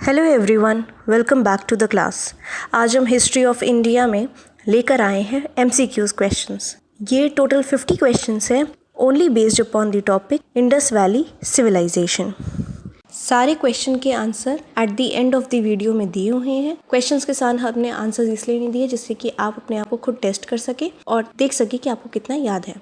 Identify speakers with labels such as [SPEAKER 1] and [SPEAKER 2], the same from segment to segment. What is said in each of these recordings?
[SPEAKER 1] Hello everyone, welcome back to the class. आज हम history of India में लेकर आए हैं MCQs क्वेश्चंस। ये टोटल 50 क्वेश्चंस हैं, only based upon the topic Indus valley civilisation. सारे क्वेश्चन के answer at the end of the video में दिए हुए हैं। क्वेश्चंस के साथ हमने आंसर इसलिए नहीं दिए जिससे कि आप अपने आप को खुद टेस्ट कर सके और देख सके कि आपको कितना याद है।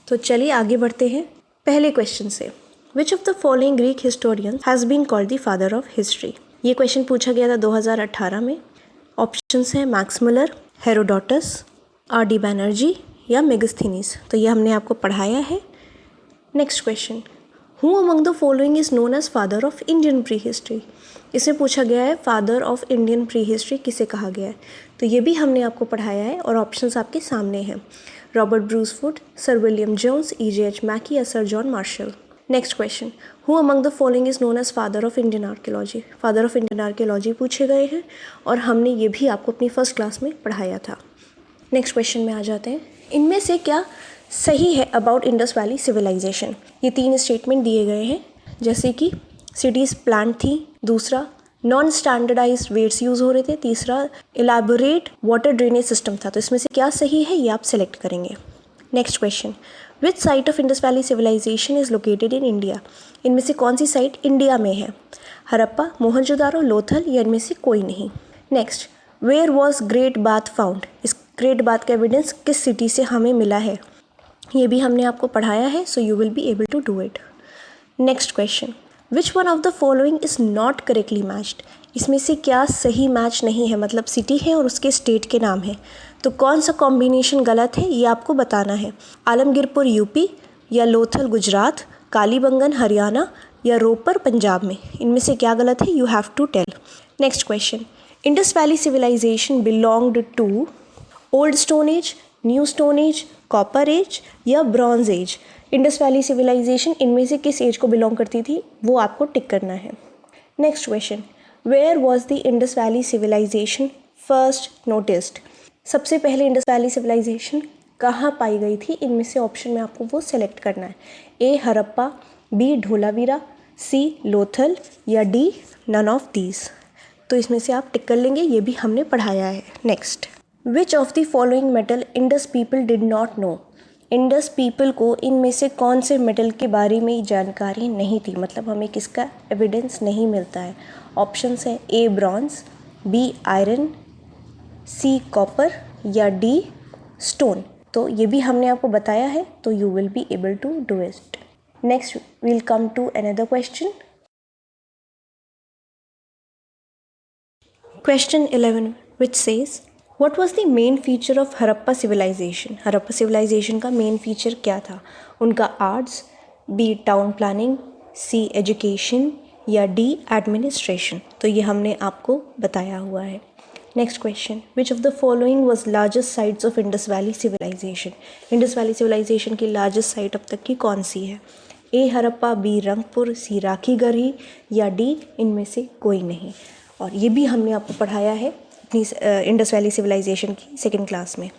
[SPEAKER 1] तो चलिए आगे बढ़ते हैं पहले क्वेश्चन से। Which of the following Greek historian has been called the father of history? ये क्वेश्चन पूछा गया था 2018 में। ऑप्शंस हैं Max Muller, Herodotus, R.D. Banerjee या मेगास्थनीज। तो ये हमने आपको पढ़ाया है। Next question, who among the following is known as father of Indian pre history? इसमें पूछा गया है father of Indian pre history किसे कहा गया है। तो ये भी हमने आपको पढ़ाया है और ऑप्शंस आपके सामने हैं। Robert Bruce Wood, sir William Jones, E.J.H. Mackay या sir John Marshall. Next question, who among the following is known as father of Indian archaeology? Father of Indian archaeology पूछे गए हैं और हमने ये भी आपको अपनी फर्स्ट क्लास में पढ़ाया था। नेक्स्ट क्वेश्चन में आ जाते हैं। इनमें से क्या सही है अबाउट इंडस वैली सिविलाइजेशन? ये 3 स्टेटमेंट दिए गए हैं, जैसे कि सिटीज़ प्लान थी, दूसरा नॉन स्टैंडर्डाइज वेट्स यूज़ हो रहे थे, तीसरा इलेबोरेट वाटर ड्रेनेज सिस्टम था। तो इसमें से क्या सही है ये आप सेलेक्ट करेंगे। Next question, which site of Indus valley civilisation is located in India? इनमें से कौन सी साइट इंडिया में है? हड़प्पा, मोहनजोदारो, लोथल या इनमें से कोई नहीं। Next, where was great bath found? इस ग्रेट बाथ का एविडेंस किस सिटी से हमें मिला है? ये भी हमने आपको पढ़ाया है, so you will be able to do it. Next question, which one of the following is not correctly matched? इसमें से क्या सही मैच नहीं है? मतलब सिटी है और उसके स्टेट के नाम है, तो कौन सा कॉम्बिनेशन गलत है ये आपको बताना है। आलमगीरपुर यूपी या लोथल गुजरात, कालीबंगन हरियाणा या रोपर पंजाब में? इनमें से क्या गलत है? You have to tell. Next question, Indus valley civilization belonged to old stone age, new stone age, copper age या bronze age? Indus valley civilization इनमें से किस एज को बिलोंग करती थी वो आपको टिक करना है। Next question, where was the Indus valley civilisation first noticed? सबसे पहले इंडस वैली सिविलाइजेशन कहाँ पाई गई थी? इनमें से ऑप्शन में आपको वो सेलेक्ट करना है। A Harappa, B Dholavira, C Lothal या D नन ऑफ दीज। तो इसमें से आप टिक कर लेंगे, ये भी हमने पढ़ाया है। Next, which of the following metal Indus people did not know? Indus people को इनमें से कौन से मेटल के बारे में जानकारी नहीं थी, मतलब हमें किसका एविडेंस नहीं मिलता है? ऑप्शंस है A bronze, B iron, C copper या D स्टोन। तो ये भी हमने आपको बताया है, तो you will be able to do it. Next we'll come to another question. Question 11 which says what was the main feature of Harappa civilisation? Harappa civilisation का मेन फीचर क्या था? उनका arts, B town planning, C education या D administration. तो ये हमने आपको बताया हुआ है। Next question, which of the following was largest sites of Indus valley civilisation? Indus valley civilisation की लार्जेस्ट साइट अब तक की कौन सी है? A Harappa, B Rangpur, C Rakhigarhi या D इनमें से कोई नहीं। और ये भी हमने आपको पढ़ाया है अपनी इंडस वैली सिविलाइजेशन की सेकेंड क्लास में।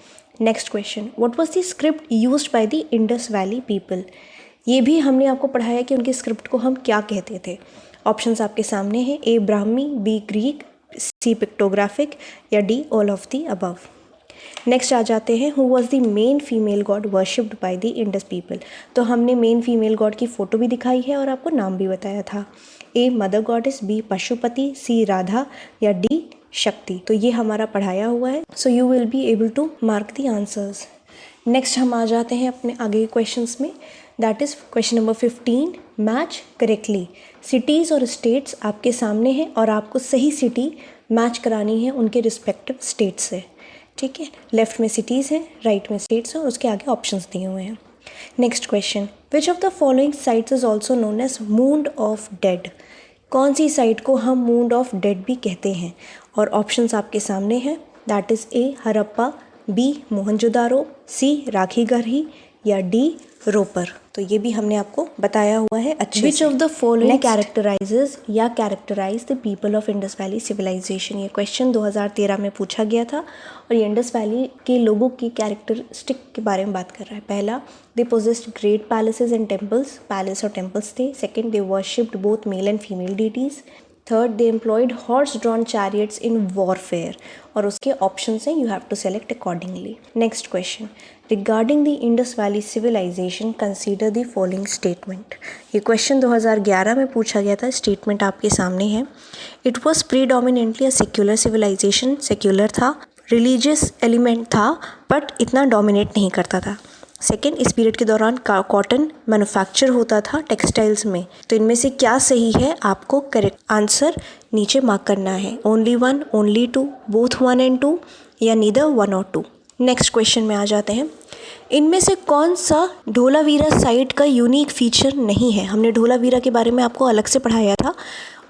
[SPEAKER 1] Next question, what was the script used by the Indus valley people? ये भी हमने आपको पढ़ाया कि उनकी स्क्रिप्ट को हम क्या कहते थे। ऑप्शंस आपके सामने हैं। A Brahmi, B Greek, C pictographic या D all of the above. Next आ जाते हैं, who was the main female god worshipped by the Indus people? तो हमने मेन फीमेल गॉड की फ़ोटो भी दिखाई है और आपको नाम भी बताया था। A mother goddess, B Pashupati, C Radha या D शक्ति। तो ये हमारा पढ़ाया हुआ है, so you will be able to mark the answers. Next हम आ जाते हैं अपने आगे क्वेश्चंस में, that is question number 15, match correctly. Cities और स्टेट्स आपके सामने हैं और आपको सही सिटी मैच करानी है उनके रिस्पेक्टिव स्टेट्स से। ठीक है, लेफ्ट में सिटीज़ हैं, राइट में स्टेट्स हैं और उसके आगे ऑप्शंस दिए हुए हैं। Next question, which of the following sites is also known as mound of dead? कौन सी साइट को हम मूंड ऑफ डेड भी कहते हैं? और ऑप्शंस आपके सामने हैं, that is A Harappa, B Mohenjodaro, C Rakhigarhi या D रोपर। तो ये भी हमने आपको बताया हुआ है अच्छे से। Which of the following characterizes या characterize the people of Indus valley civilization? ये क्वेश्चन 2013 में पूछा गया था और ये इंडस वैली के लोगों की कैरेक्टरिस्टिक के बारे में बात कर रहा है। पहला, they possessed great palaces and temples, palace और टेम्पल्स थे। Second, they worshipped both male and female deities. Third, they employed horse drawn chariots in warfare, और उसके ऑप्शन हैं, you have to select accordingly. Next question, regarding the Indus valley civilization consider the following statement. ये question 2011 में पूछा गया था. Statement आपके सामने है. It was predominantly a secular civilization. Secular था, रिलीजियस एलिमेंट था, बट इतना डोमिनेट नहीं करता था. सेकेंड, इस पीरियड के दौरान कॉटन मैन्युफैक्चर होता था टेक्सटाइल्स में. तो इनमें से क्या सही है, आपको करेक्ट आंसर नीचे मार्क करना है. Only one, only two, both 1 and 2, या नीदर 1 or 2. नेक्स्ट क्वेश्चन में आ जाते हैं. इनमें से कौन सा धोलावीरा साइट का यूनिक फीचर नहीं है. हमने धोलावीरा के बारे में आपको अलग से पढ़ाया था.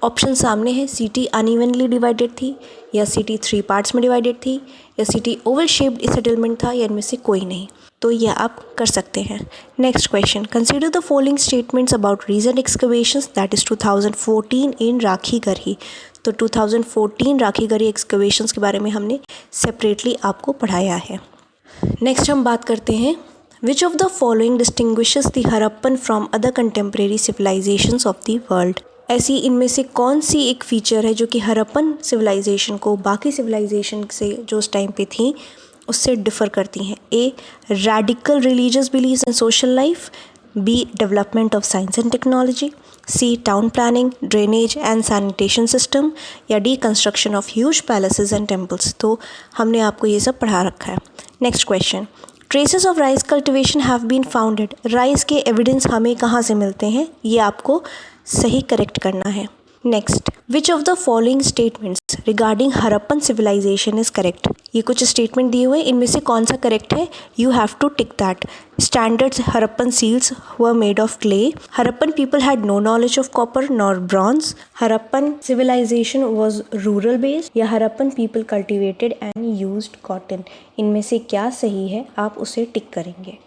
[SPEAKER 1] ऑप्शन सामने है. सिटी अनइवनली डिवाइडेड थी, या सिटी 3 पार्ट्स में डिवाइडेड थी, या सिटी ओवल शेप्ड सेटलमेंट था, या इनमें से कोई नहीं. तो यह आप कर सकते हैं. Next question, consider the following statements about recent excavations, that is 2014 इन राखीगढ़ी. तो 2014 राखीगढ़ी एक्सकवेशंस के बारे में हमने सेपरेटली आपको पढ़ाया है. नेक्स्ट हम बात करते हैं, which of the following distinguishes the Harappan from other contemporary civilisations of the world. ऐसी इनमें से कौन सी एक फीचर है जो कि हड़प्पन सिविलाइजेशन को बाकी सिविलाइजेशन से जो उस टाइम पे थी उससे डिफ़र करती हैं. A, radical religious believes and social life. B, development of science and technology. C, town planning, drainage and sanitation system. या D, construction of huge palaces and temples. तो हमने आपको ये सब पढ़ा रखा है. Next question, traces of rice cultivation have been founded. Rice के एविडेंस हमें कहाँ से मिलते हैं, ये आपको सही करेक्ट करना है. Next, which of the following statements regarding Harappan civilisation is correct. ये कुछ स्टेटमेंट दिए हुए, इनमें से कौन सा करेक्ट है, you have to tick that. Standard Harappan seals were made of clay. Harappan people had no knowledge of copper nor bronze. Harappan civilization was rural based. या Harappan people cultivated and used cotton. इनमें से क्या सही है, आप उसे टिक करेंगे.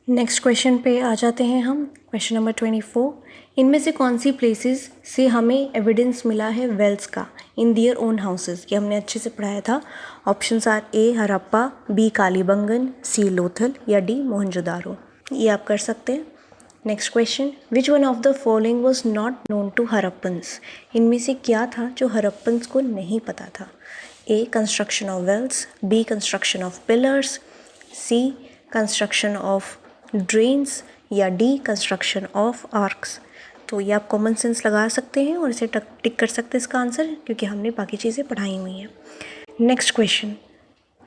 [SPEAKER 1] नेक्स्ट क्वेश्चन पे आ जाते हैं हम. क्वेश्चन नंबर 24, इनमें से कौन सी प्लेसेस से हमें एविडेंस मिला है वेल्स का इन दियर ओन हाउसेस. ये हमने अच्छे से पढ़ाया था. Options are A, Harappa, B, Kalibangan, C, Lothal, या डी, मोहनजोदारो. ये आप कर सकते हैं. Next question, which one of the following was not known to Harappans. इनमें से क्या था जो हड़प्पन्स को नहीं पता था. A, construction of wells. B, construction of pillars. C, construction of drains. या डी, कंस्ट्रक्शन ऑफ आर्क्स. तो ये आप कॉमन सेंस लगा सकते हैं और इसे टिक कर सकते हैं इसका आंसर, क्योंकि हमने बाकी चीज़ें पढ़ाई हुई हैं. नेक्स्ट क्वेश्चन,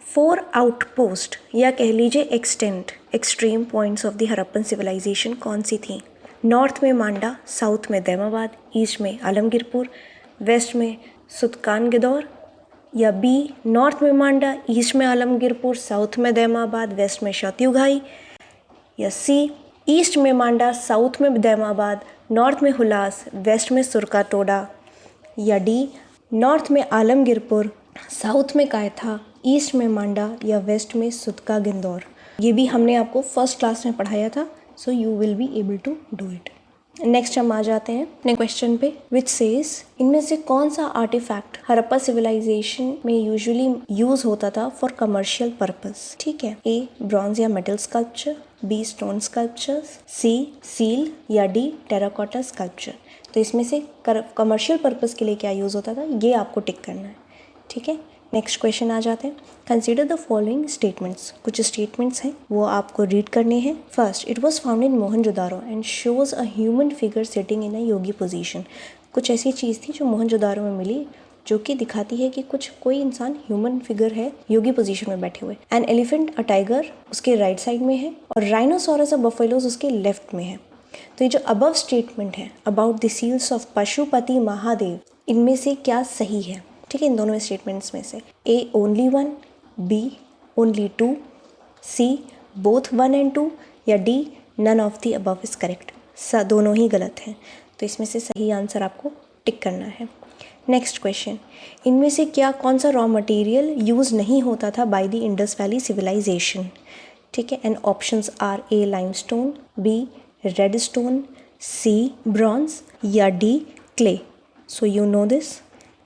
[SPEAKER 1] 4 आउटपोस्ट या कह लीजिए extreme points of the Harappan civilisation कौन सी थी. नॉर्थ में मांडा, साउथ में दैमाबाद, ईस्ट में आलमगीरपुर, वेस्ट में सुतकानगदौर. या बी, नॉर्थ में मांडा, ईस्ट में आलमगीरपुर, साउथ में दैमाबाद, वेस्ट में शौत्युघाई. या सी, ईस्ट में मांडा, साउथ में दैमाबाद, नॉर्थ में हुलास, वेस्ट में सुरकाटोडा. या डी, नॉर्थ में आलमगीरपुर, साउथ में कायथा, ईस्ट में मांडा, या वेस्ट में सुतका गिंदौर. ये भी हमने आपको फर्स्ट क्लास में पढ़ाया था, so you will be able to do it. Next हम आ जाते हैं अपने क्वेश्चन पे, विच सेज इनमें से कौन सा आर्टिफैक्ट हड़प्पा सिविलाइजेशन में यूजुअली यूज होता था फॉर कमर्शियल पर्पस. ठीक है. ए, ब्रॉन्ज या metal sculpture. B, stone sculptures. C, seal. या डी, टेराकोटा स्कल्पचर. तो इसमें से कमर्शियल पर्पस के लिए क्या यूज़ होता था, ये आपको टिक करना है. ठीक है. नेक्स्ट क्वेश्चन आ जाते हैं. Consider the following statements. कुछ स्टेटमेंट्स हैं वो आपको रीड करने हैं. First, it was found in Mohenjodaro and shows a human figure sitting in a Yogi position. कुछ ऐसी चीज़ थी जो मोहनजोदारो में मिली जो कि दिखाती है कि कोई इंसान ह्यूमन फिगर है योगी पोजीशन में बैठे हुए. एन एलिफेंट, अ टाइगर उसके राइट साइड में है, और राइनोसोरस अ बफेलोज उसके लेफ्ट में है. तो ये जो अबव स्टेटमेंट है about the seals of Pashupati Mahadev, इनमें से क्या सही है. ठीक है. इन दोनों स्टेटमेंट्स में से A, only 1, B, only 2, C, both 1 and 2, या D, none of the above is correct. दोनों ही गलत हैं. तो इसमें से सही आंसर आपको टिक करना है. नेक्स्ट क्वेश्चन, इनमें से कौन सा रॉ मटेरियल यूज़ नहीं होता था by the Indus valley civilization. ठीक है. And options are A, limestone, B, red stone, C, bronze, या D, clay. So you know this.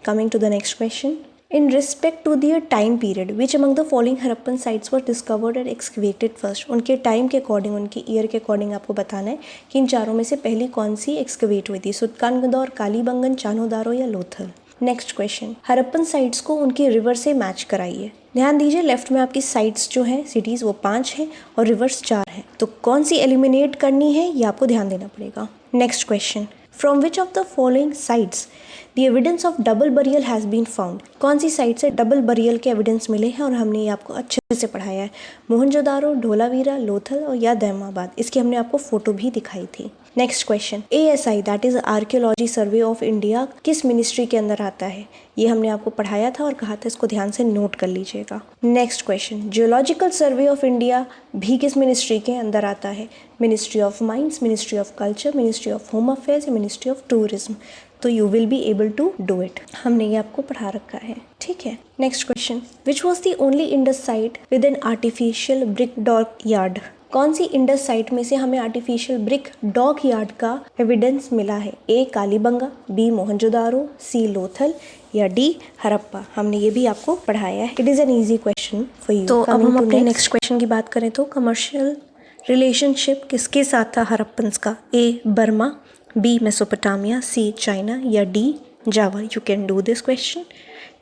[SPEAKER 1] Coming to the next question, In respect to their time period, which among the following Harappan sites were discovered and excavated first? उनके time के according, उनके year के according आपको बताना है कि इन चारों में से पहली कौन सी एक्सकवेट हुई थी, सुत्कानगदौर, कालीबंगन, चान्होदारो या Lothal. Next question, Harappan sites को उनके रिवर से मैच कराइए। ध्यान दीजिए, लेफ्ट में आपकी साइट्स जो हैं सिटीज़ वो 5 हैं और रिवर्स 4 हैं, तो कौन सी एलिमिनेट करनी है ये आपको ध्यान देना पड़ेगा। Next question, from which of the following sites the evidence of double burial has been found? कौन सी साइट से डबल बरियल के एविडेंस मिले हैं और हमने ये आपको अच्छे से पढ़ाया है? मोहनजोदारो, ढोलावीरा, लोथल और या दैमाबाद। इसकी हमने आपको फोटो भी दिखाई थी। Next question, ASI that is archaeology survey of India किस मिनिस्ट्री के अंदर आता है? ये हमने आपको पढ़ाया था और कहा था इसको ध्यान से नोट कर लीजिएगा। Next question, geological survey of India भी किस मिनिस्ट्री के अंदर आता है? Ministry of mines, ministry of culture, ministry of home affairs या मिनिस्ट्री ऑफ टूरिज्म। तो you will be able to do it, हमने ये आपको पढ़ा रखा है, ठीक है। Next question, which was the only Indus site with an artificial brick dockyard? कौन सी इंडस साइट में से हमें आर्टिफिशियल ब्रिक डॉग यार्ड का एविडेंस मिला है? A Kalibangan, B Mohenjodaro, C Lothal या D हरप्पा। हमने ये भी आपको पढ़ाया है। It is an easy question for you. तो अब हम अपने नेक्स्ट क्वेश्चन की बात करें तो कमर्शियल रिलेशनशिप किसके साथ था हरप्पन्स का? A Burma, B Mesopotamia, C China या D Java. You can do this question.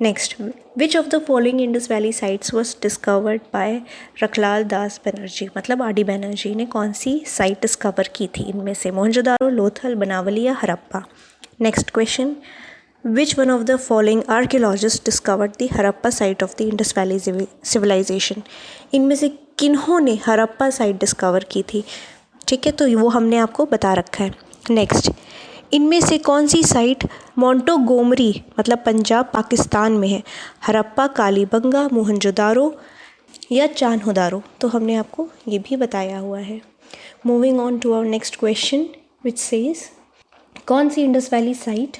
[SPEAKER 1] Next, which of the following Indus valley sites was discovered by Rakhal Das Banerjee? मतलब आर डी बनर्जी ने कौन सी साइट डिस्कवर की थी इनमें से? मोहनजोदारो, लोथल, बनावली या Harappa. Next question, which one of the following archaeologist discovered the Harappa site of the Indus valley civilization? इनमें से किन्होंने हरप्पा साइट डिस्कवर की थी? ठीक है, तो वो हमने आपको बता रखा है। नेक्स्ट, इनमें से कौन सी साइट मोंटोगोमरी मतलब पंजाब पाकिस्तान में है? हरप्पा, कालीबंगा, मोहनजोदारो या चान्होदारो। तो हमने आपको ये भी बताया हुआ है। Moving on to our next question which says, कौन सी इंडस वैली साइट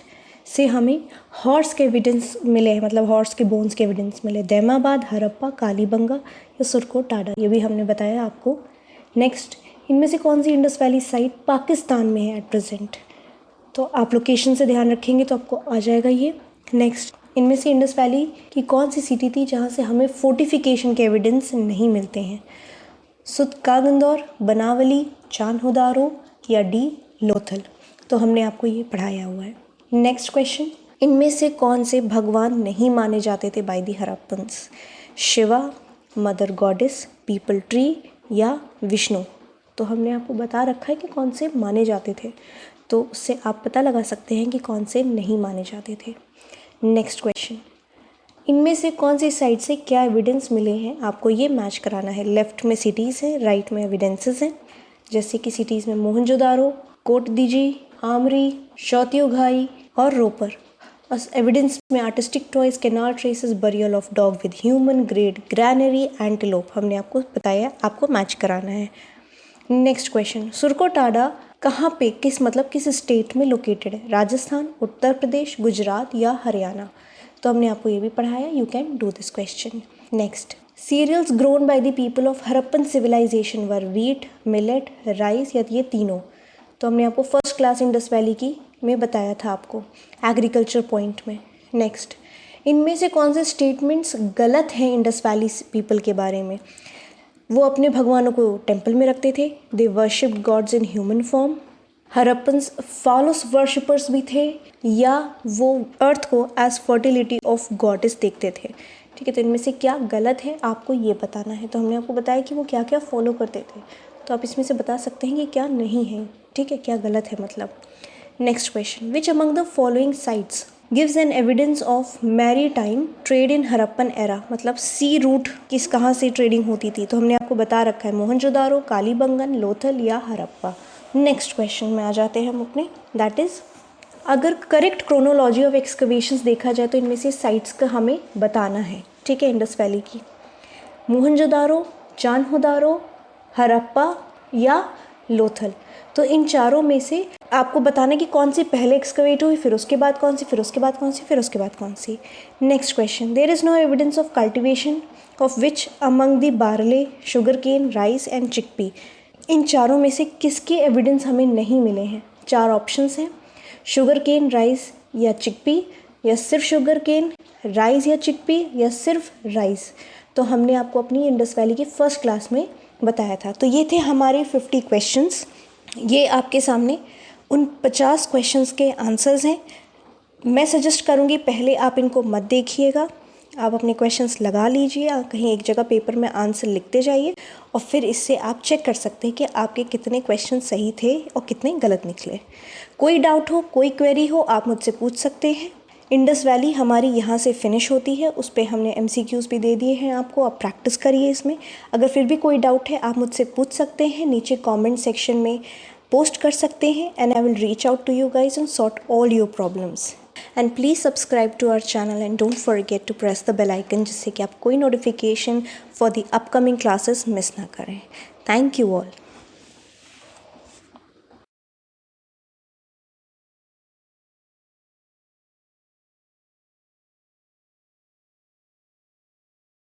[SPEAKER 1] से हमें हॉर्स के एविडेंस मिले हैं, मतलब हॉर्स के बोन्स के एविडेंस मिले? दैमाबाद, हरप्पा, कालीबंगा या सुरकोटाडा। ये भी हमने बताया आपको। नेक्स्ट, इनमें से कौन सी इंडस वैली साइट पाकिस्तान में है एट प्रेजेंट? तो आप लोकेशन से ध्यान रखेंगे तो आपको आ जाएगा ये। नेक्स्ट, इनमें से इंडस वैली की कौन सी सिटी थी जहाँ से हमें फोर्टिफिकेशन के एविडेंस नहीं मिलते हैं? सुत्कागंदौर, बनावली, चान्होदारो या D लोथल। तो हमने आपको ये पढ़ाया हुआ है। नेक्स्ट क्वेश्चन, इनमें से कौन से भगवान नहीं माने जाते थे by the Harappans? Shiva, mother goddess, people tree या विष्णु। तो हमने आपको बता रखा है कि कौन से माने जाते थे, तो उससे आप पता लगा सकते हैं कि कौन से नहीं माने जाते थे। नेक्स्ट क्वेश्चन, इनमें से कौन सी साइट से क्या एविडेंस मिले हैं? आपको ये मैच कराना है। लेफ्ट में सिटीज़ हैं, राइट में एविडेंसेस हैं, जैसे कि सिटीज़ में मोहनजोदारो, कोटदीजी, आमरी, शौत्योघाई और रोपर। एविडेंस में artistic toys, canal traces, burial of dog with human, great granary, antelope. हमने आपको बताया, आपको मैच कराना है। नेक्स्ट क्वेश्चन, सुरकोटाडा कहाँ पे, किस स्टेट में लोकेटेड है? राजस्थान, उत्तर प्रदेश, गुजरात या हरियाणा। तो हमने आपको ये भी पढ़ाया। You can do this question. Next, cereals grown by the people of Harappan civilization were wheat, millet, rice या ये तीनों। तो हमने आपको फर्स्ट क्लास इंडस वैली की में बताया था आपको एग्रीकल्चर पॉइंट में। नेक्स्ट, इनमें से कौन से स्टेटमेंट्स गलत हैं इंडस वैली पीपल के बारे में? वो अपने भगवानों को टेम्पल में रखते थे। They worshipped gods in human form. Harappans phallus worshippers भी थे, या वो अर्थ को एज फर्टिलिटी ऑफ गॉडेस देखते थे। ठीक है, तो इनमें से क्या गलत है आपको ये बताना है। तो हमने आपको बताया कि वो क्या क्या फॉलो करते थे, तो आप इसमें से बता सकते हैं कि क्या नहीं है। ठीक है, क्या गलत है मतलब। Next question, which among the following sites gives an evidence of maritime trade in Harappan era? मतलब सी रूट कहाँ से ट्रेडिंग होती थी? तो हमने आपको बता रखा है मोहनजोदारो, कालीबंगन, लोथल या हरप्पा। नेक्स्ट क्वेश्चन में आ जाते हैं हम अपने, दैट इज, अगर करेक्ट क्रोनोलॉजी ऑफ एक्सकवेशंस देखा जाए तो इनमें से साइट्स का हमें बताना है। ठीक है, इंडस वैली की, मोहनजोदारो, चान्होदारो, हरप्पा या लोथल। तो इन चारों में से आपको बताना कि कौन सी पहले एक्सकवेट हुई, फिर उसके बाद कौन सी, फिर उसके बाद कौन सी, फिर उसके बाद कौन सी। Next question, there is no evidence of cultivation of which among the barley, sugar cane, rice and chickpea. इन चारों में से किसके एविडेंस हमें नहीं मिले हैं? 4 ऑप्शंस हैं, शुगर केन, राइस या चिकपी, या सिर्फ शुगर केन राइस या चिकपी या सिर्फ राइस, तो हमने आपको अपनी इंडस वैली की फ़र्स्ट क्लास में बताया था। तो ये थे हमारे 50 क्वेश्चंस। ये आपके सामने उन 50 क्वेश्चंस के आंसर्स हैं। मैं सजेस्ट करूँगी पहले आप इनको मत देखिएगा, आप अपने क्वेश्चंस लगा लीजिए, कहीं एक जगह पेपर में आंसर लिखते जाइए और फिर इससे आप चेक कर सकते हैं कि आपके कितने क्वेश्चन सही थे और कितने गलत निकले। कोई डाउट हो, कोई क्वेरी हो, आप मुझसे पूछ सकते हैं। इंडस वैली हमारी यहाँ से फिनिश होती है, उस पर हमने MCQs भी दे दिए हैं आपको, आप प्रैक्टिस करिए इसमें। अगर फिर भी कोई डाउट है आप मुझसे पूछ सकते हैं, नीचे कमेंट सेक्शन में पोस्ट कर सकते हैं and I will reach out to you guys and sort all your problems. And please subscribe to our channel and don't forget to press the bell icon, जिससे कि आप कोई notification for the upcoming classes miss ना करें। Thank you all.